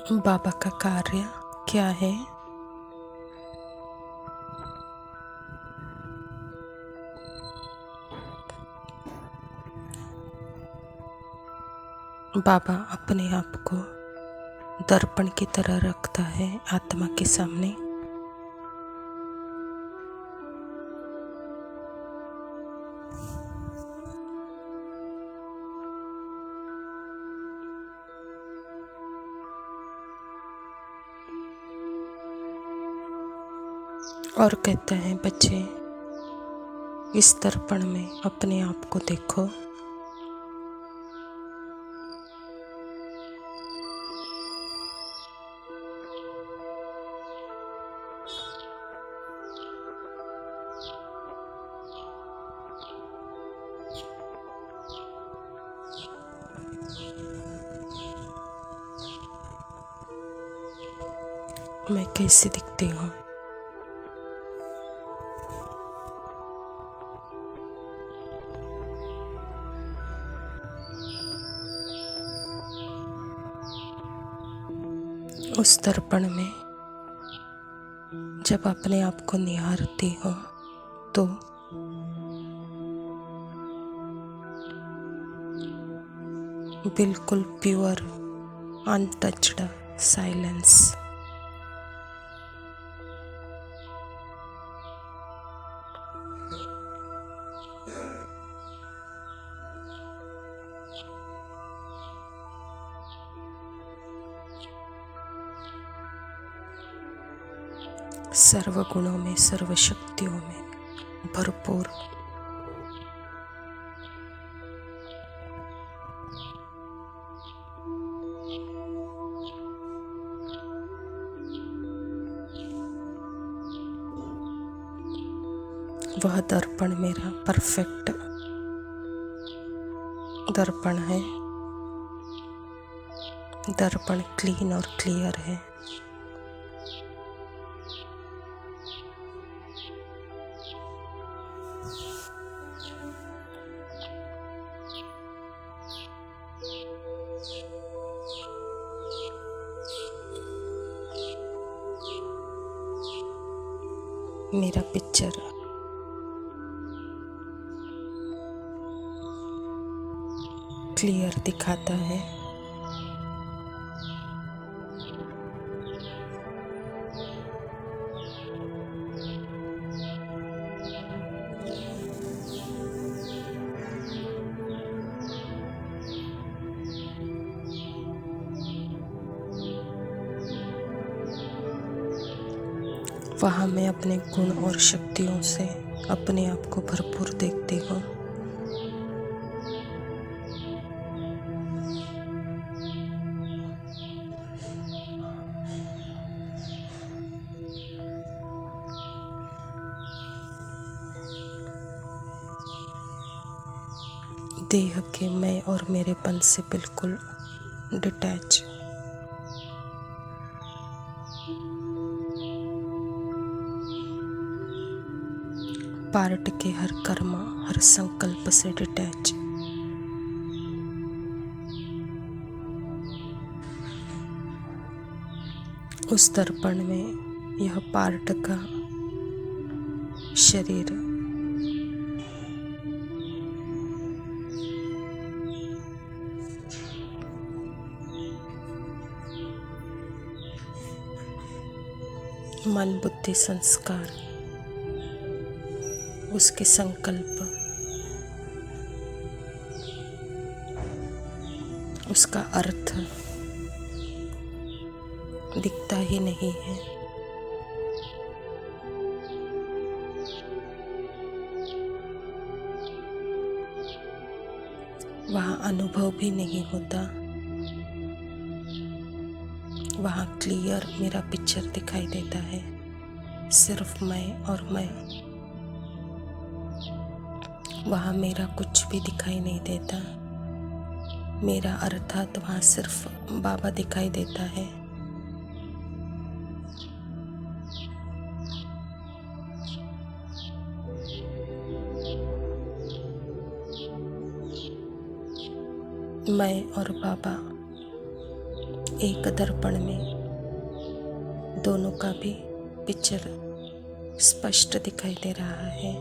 बाबा का कार्य क्या है? बाबा अपने आप को दर्पण की तरह रखता है आत्मा के सामने। और कहता है, बच्चे, इस दर्पण में अपने आप को देखो। मैं कैसी दिखती हूँ? उस दर्पण में जब अपने आप को निहारती हूँ तो बिल्कुल प्योर, अनटच्ड साइलेंस। सर्व गुणों में, सर्व शक्तियों में भरपूर। वह दर्पण मेरा परफेक्ट दर्पण है। दर्पण क्लीन और क्लियर है। मेरा पिक्चर क्लियर दिखाता है। वहाँ मैं अपने गुण और शक्तियों से अपने आप को भरपूर देखती हूँ। देह के मैं और मेरेपन से बिल्कुल डिटैच। पार्ट के हर कर्म, हर संकल्प से डिटैच। उस दर्पण में यह पार्ट का शरीर मन, बुद्धि, संस्कार, उसके संकल्प, उसका अर्थ दिखता ही नहीं है। वहाँ अनुभव भी नहीं होता। वहाँ क्लियर मेरा पिक्चर दिखाई देता है, सिर्फ मैं और मैं। वहाँ मेरा कुछ भी दिखाई नहीं देता। मेरा अर्थात वहाँ सिर्फ बाबा दिखाई देता है। मैं और बाबा एक दर्पण में दोनों का भी पिक्चर स्पष्ट दिखाई दे रहा है।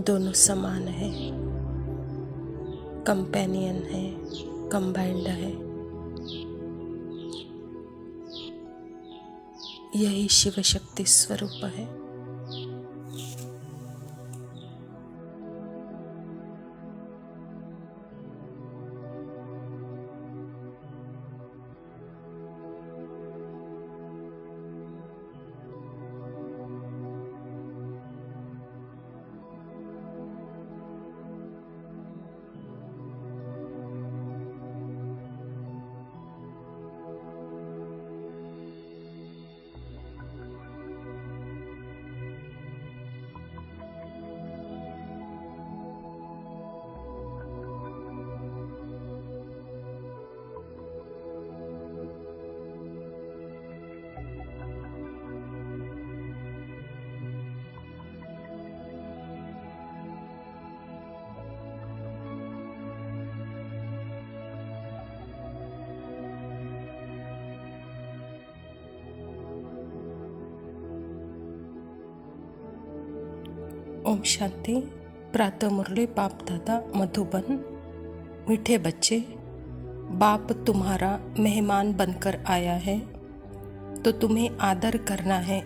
दोनों समान है, कंपेनियन है, कंबाइंड है। यही शिव शक्ति स्वरूप है। ओम शांति। प्रातः मुरली बाप दादा मधुबन। मीठे बच्चे, बाप तुम्हारा मेहमान बनकर आया है तो तुम्हें आदर करना है।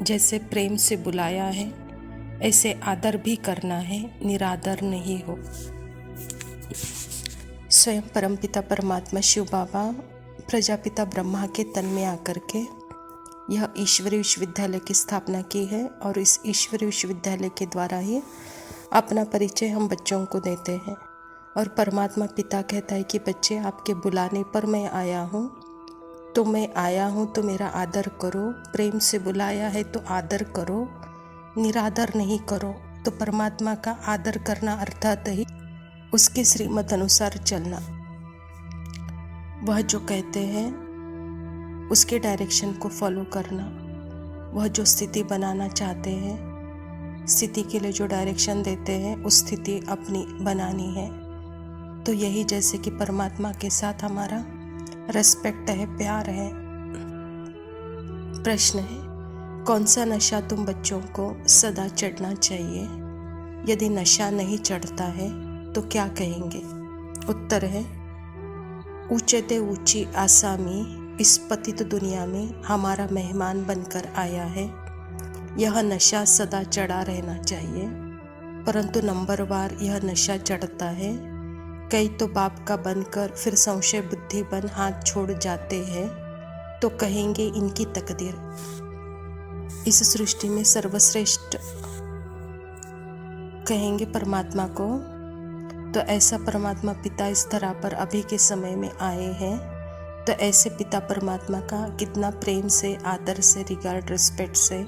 जैसे प्रेम से बुलाया है ऐसे आदर भी करना है, निरादर नहीं हो। स्वयं परमपिता परमात्मा शिव बाबा प्रजापिता ब्रह्मा के तन में आकर के यह ईश्वरीय विश्वविद्यालय की स्थापना की है और इस ईश्वरीय विश्वविद्यालय के द्वारा ही अपना परिचय हम बच्चों को देते हैं। और परमात्मा पिता कहता है कि बच्चे, आपके बुलाने पर मैं आया हूँ, तो मैं आया हूँ तो मेरा आदर करो। प्रेम से बुलाया है तो आदर करो, निरादर नहीं करो। तो परमात्मा का आदर करना अर्थात ही उसके श्रीमत अनुसार चलना। वह जो कहते हैं उसके डायरेक्शन को फॉलो करना। वह जो स्थिति बनाना चाहते हैं, स्थिति के लिए जो डायरेक्शन देते हैं, उस स्थिति अपनी बनानी है। तो यही जैसे कि परमात्मा के साथ हमारा रेस्पेक्ट है, प्यार है। प्रश्न है, कौन सा नशा तुम बच्चों को सदा चढ़ना चाहिए? यदि नशा नहीं चढ़ता है तो क्या कहेंगे? उत्तर है, ऊंचे ते ऊंची आसामी इस पतित दुनिया में हमारा मेहमान बनकर आया है। यह नशा सदा चढ़ा रहना चाहिए, परंतु नंबरवार यह नशा चढ़ता है। कई तो बाप का बनकर फिर संशय बुद्धि बन हाथ छोड़ जाते हैं, तो कहेंगे इनकी तकदीर। इस सृष्टि में सर्वश्रेष्ठ कहेंगे परमात्मा को। तो ऐसा परमात्मा पिता इस धरा पर अभी के समय में आए हैं। तो ऐसे पिता परमात्मा का कितना प्रेम से, आदर से, रिगार्ड, रिस्पेक्ट से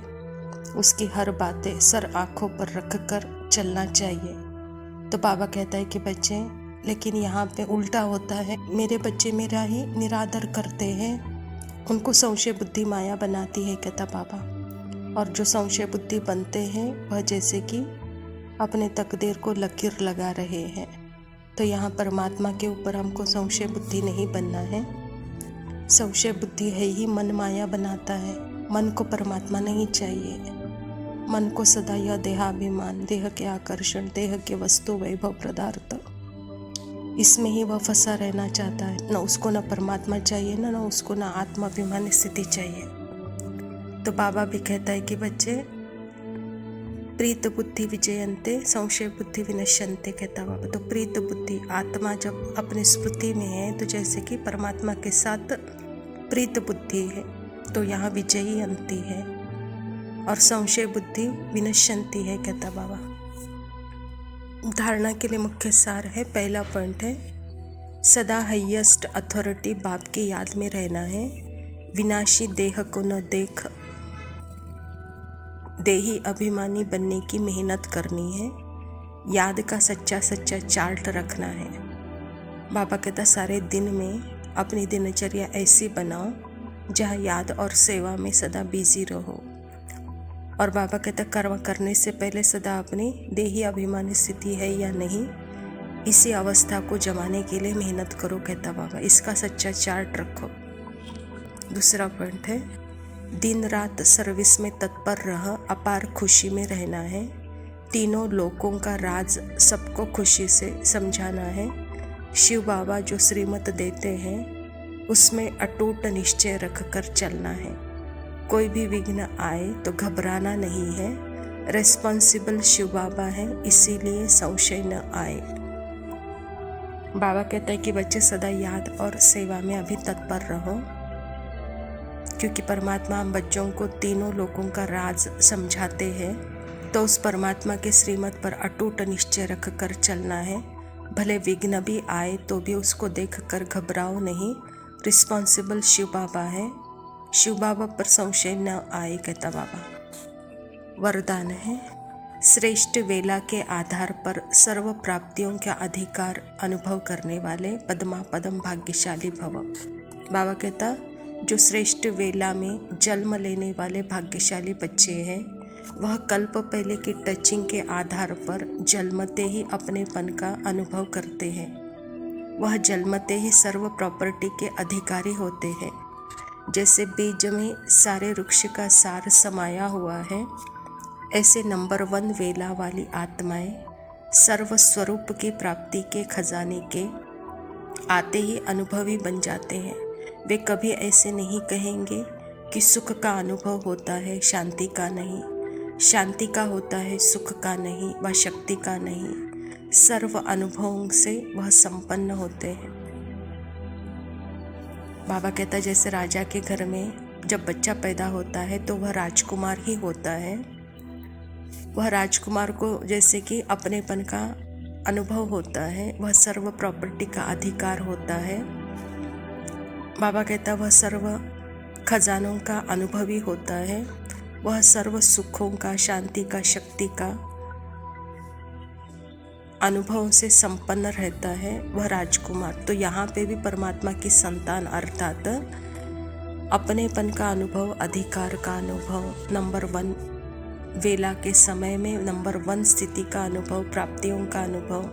उसकी हर बातें सर आँखों पर रख कर चलना चाहिए। तो बाबा कहता है कि बच्चे, लेकिन यहाँ पे उल्टा होता है। मेरे बच्चे मेरा ही निरादर करते हैं, उनको संशय बुद्धि माया बनाती है, कहता बाबा। और जो संशय बुद्धि बनते हैं वह जैसे कि अपने तकदीर को लकीर लगा रहे हैं। तो यहाँ परमात्मा के ऊपर हमको संशय बुद्धि नहीं बनना है। संशय बुद्धि है ही मन माया बनाता है। मन को परमात्मा नहीं चाहिए। मन को सदा यह देहाभिमान, देह के आकर्षण, देह के वस्तु, वैभव, पदार्थ, इसमें ही वह फंसा रहना चाहता है। न उसको न परमात्मा चाहिए, न उसको न आत्माभिमान स्थिति चाहिए। तो बाबा भी कहता है कि बच्चे, प्रीत बुद्धि विजयंते संशय बुद्धि विनश्यंते, कहता बाबा। तो प्रीत बुद्धि, आत्मा जब अपनी स्मृति में है तो जैसे कि परमात्मा के साथ प्रीत बुद्धि है, तो यहाँ विजयी अंती है। और संशय बुद्धि विनश्यंती है, कहता बाबा। धारणा के लिए मुख्य सार है। पहला पॉइंट है, सदा हाईएस्ट अथॉरिटी बाप की याद में रहना है। विनाशी देह को न देख देही अभिमानी बनने की मेहनत करनी है। याद का सच्चा सच्चा चार्ट रखना है। बाबा कहता सारे दिन में अपनी दिनचर्या ऐसी बनाओ जहाँ याद और सेवा में सदा बिजी रहो। और बाबा कहते कर्म करने से पहले सदा अपनी देही अभिमानी स्थिति है या नहीं, इसी अवस्था को जमाने के लिए मेहनत करो कहता बाबा। इसका सच्चा चार्ट रखो। दूसरा पॉइंट है, दिन रात सर्विस में तत्पर रह, अपार खुशी में रहना है। तीनों लोकों का राज सबको खुशी से समझाना है। शिव बाबा जो श्रीमत देते हैं उसमें अटूट निश्चय रख कर चलना है। कोई भी विघ्न आए तो घबराना नहीं है। रेस्पॉन्सिबल शिव बाबा है, इसीलिए संशय न आए। बाबा कहता है कि बच्चे सदा याद और सेवा में अभी तत्पर रहो, क्योंकि परमात्मा हम बच्चों को तीनों लोगों का राज समझाते हैं। तो उस परमात्मा के श्रीमत पर अटूट निश्चय रख कर चलना है। भले विघ्न भी आए तो भी उसको देख कर घबराओ नहीं। रिस्पॉन्सिबल शिव बाबा है, शिव बाबा पर संशय न आए कहता बाबा। वरदान है, श्रेष्ठ वेला के आधार पर सर्व प्राप्तियों का अधिकार अनुभव करने वाले पद्मा पदम भाग्यशाली भव। बाबा कहता जो श्रेष्ठ वेला में जन्म लेने वाले भाग्यशाली बच्चे हैं, वह कल्प पहले की टचिंग के आधार पर जन्मते ही अपनेपन का अनुभव करते हैं। वह जन्मते ही सर्व प्रॉपर्टी के अधिकारी होते हैं। जैसे बीज में सारे वृक्ष का सार समाया हुआ है, ऐसे नंबर 1 वेला वाली आत्माएं सर्व स्वरूप की प्राप्ति के खजाने के आते ही अनुभवी बन जाते हैं। वे कभी ऐसे नहीं कहेंगे कि सुख का अनुभव होता है, शांति का नहीं, शांति का होता है, सुख का नहीं, व शक्ति का नहीं। सर्व अनुभवों से वह संपन्न होते हैं। बाबा कहता है जैसे राजा के घर में जब बच्चा पैदा होता है तो वह राजकुमार ही होता है। वह राजकुमार को जैसे कि अपनेपन का अनुभव होता है, वह सर्व प्रॉपर्टी का अधिकार होता है। बाबा कहता वह सर्व खजानों का अनुभवी होता है। वह सर्व सुखों का, शांति का, शक्ति का अनुभव से संपन्न रहता है वह राजकुमार। तो यहाँ पे भी परमात्मा की संतान अर्थात अपनेपन का अनुभव, अधिकार का अनुभव, नंबर 1 वेला के समय में नंबर 1 स्थिति का अनुभव, प्राप्तियों का अनुभव,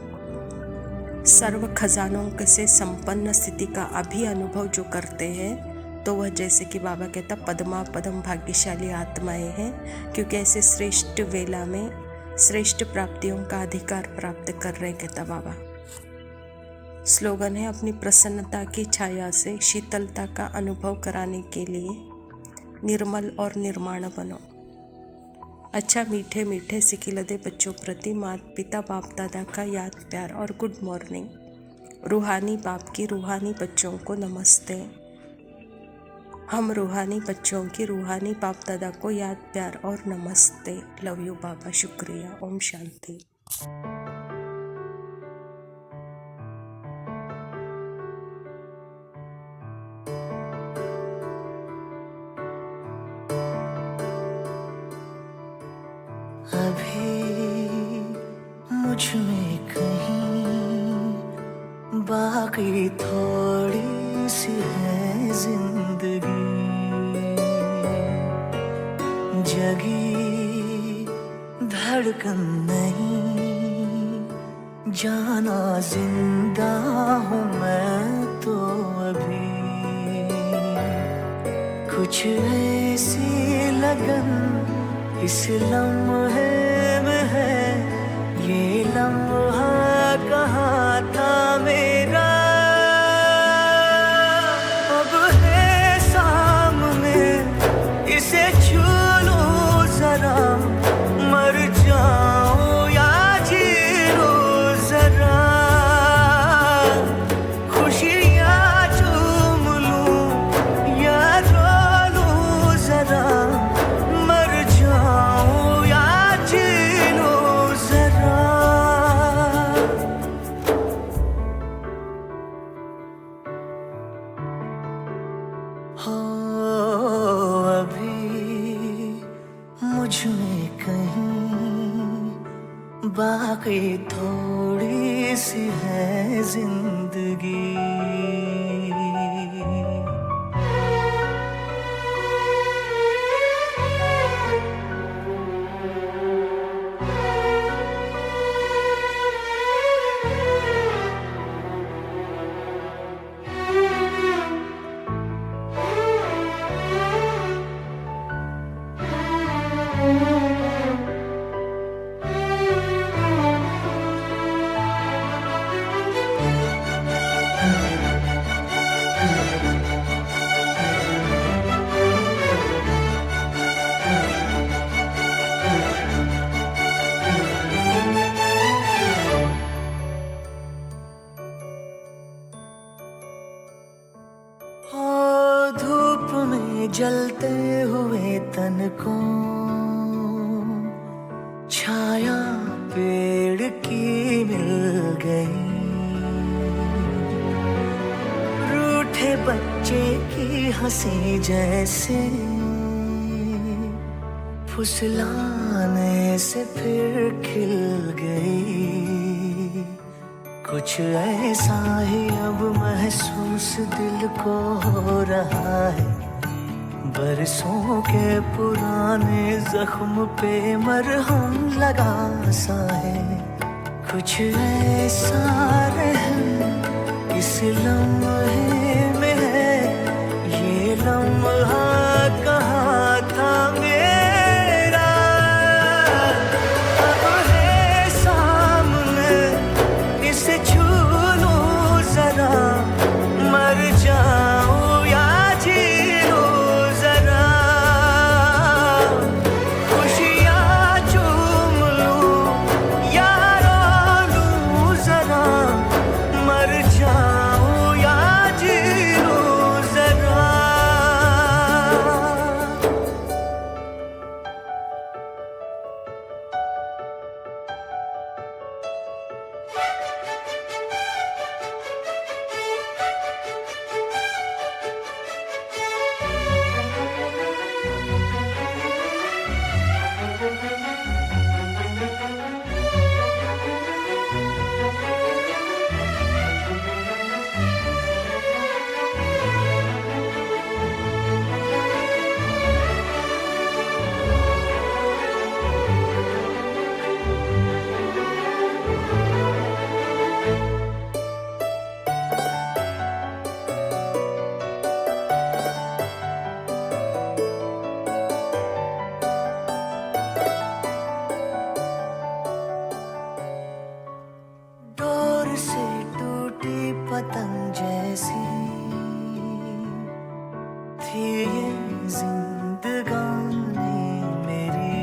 सर्व खजानों से संपन्न स्थिति का अभी अनुभव जो करते हैं, तो वह जैसे कि बाबा कहता पद्मा पदम भाग्यशाली आत्माएं हैं, क्योंकि ऐसे श्रेष्ठ वेला में श्रेष्ठ प्राप्तियों का अधिकार प्राप्त कर रहे कहता बाबा। स्लोगन है, अपनी प्रसन्नता की छाया से शीतलता का अनुभव कराने के लिए निर्मल और निर्माण बनो। अच्छा मीठे मीठे सिकिलदे बच्चों प्रति माता पिता बाप दादा का याद प्यार और गुड मॉर्निंग। रूहानी बाप की रूहानी बच्चों को नमस्ते। हम रूहानी बच्चों की रूहानी बाप दादा को याद प्यार और नमस्ते। लव यू बाबा, शुक्रिया। ओम शांति। अभी मुझ में कहीं बाकी थोड़ी सी है जिंदगी, जगी धड़कन नहीं, जाना जिंदा हूँ मैं तो अभी। कुछ ऐसी लगन इस लम्हे में है, ये लम्हा कहाँ था मेरा, अब है सामने, इसे छू लो जरा, मर जाऊं या जी लो जरा, खुशियाँ चूम लूं या रो लूं जरा, बाकी थोड़ी सी है जिंदगी। जलते हुए तन को छाया पेड़ की मिल गई। रूठे बच्चे की हंसी जैसे फुसलाने से फिर खिल गई। कुछ ऐसा ही अब महसूस दिल को हो रहा है, बरसों के पुराने जख्म पे मरहम लगा सा है। कुछ ऐसा रहम इस लम्हे में है, ये लम्हा कहाँ था मेरा, अब है सामने इसे छू लूं जरा, मर जाऊं या जी लूं जरा, खुशियाँ चूम लूं या रो लूं जरा, मर जाऊं या जी लूं जरा। डोर से टूटी पतंग जैसी थी ये जिंदगानी मेरी।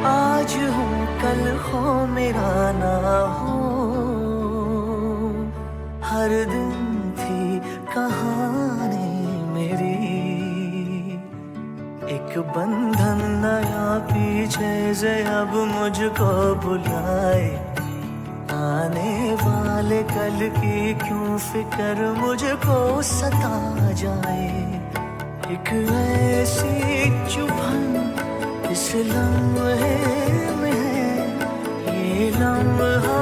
आज हो कल हो मेरा ना हो, हर दिन थी कहानी मेरी। एक बंधन नया पीछे से अब मुझको बुलाए, आने वाले कल की क्यों फिक्र मुझको सता जाए। एक ऐसी चुभन इस लम्हे में है, ये लम्हा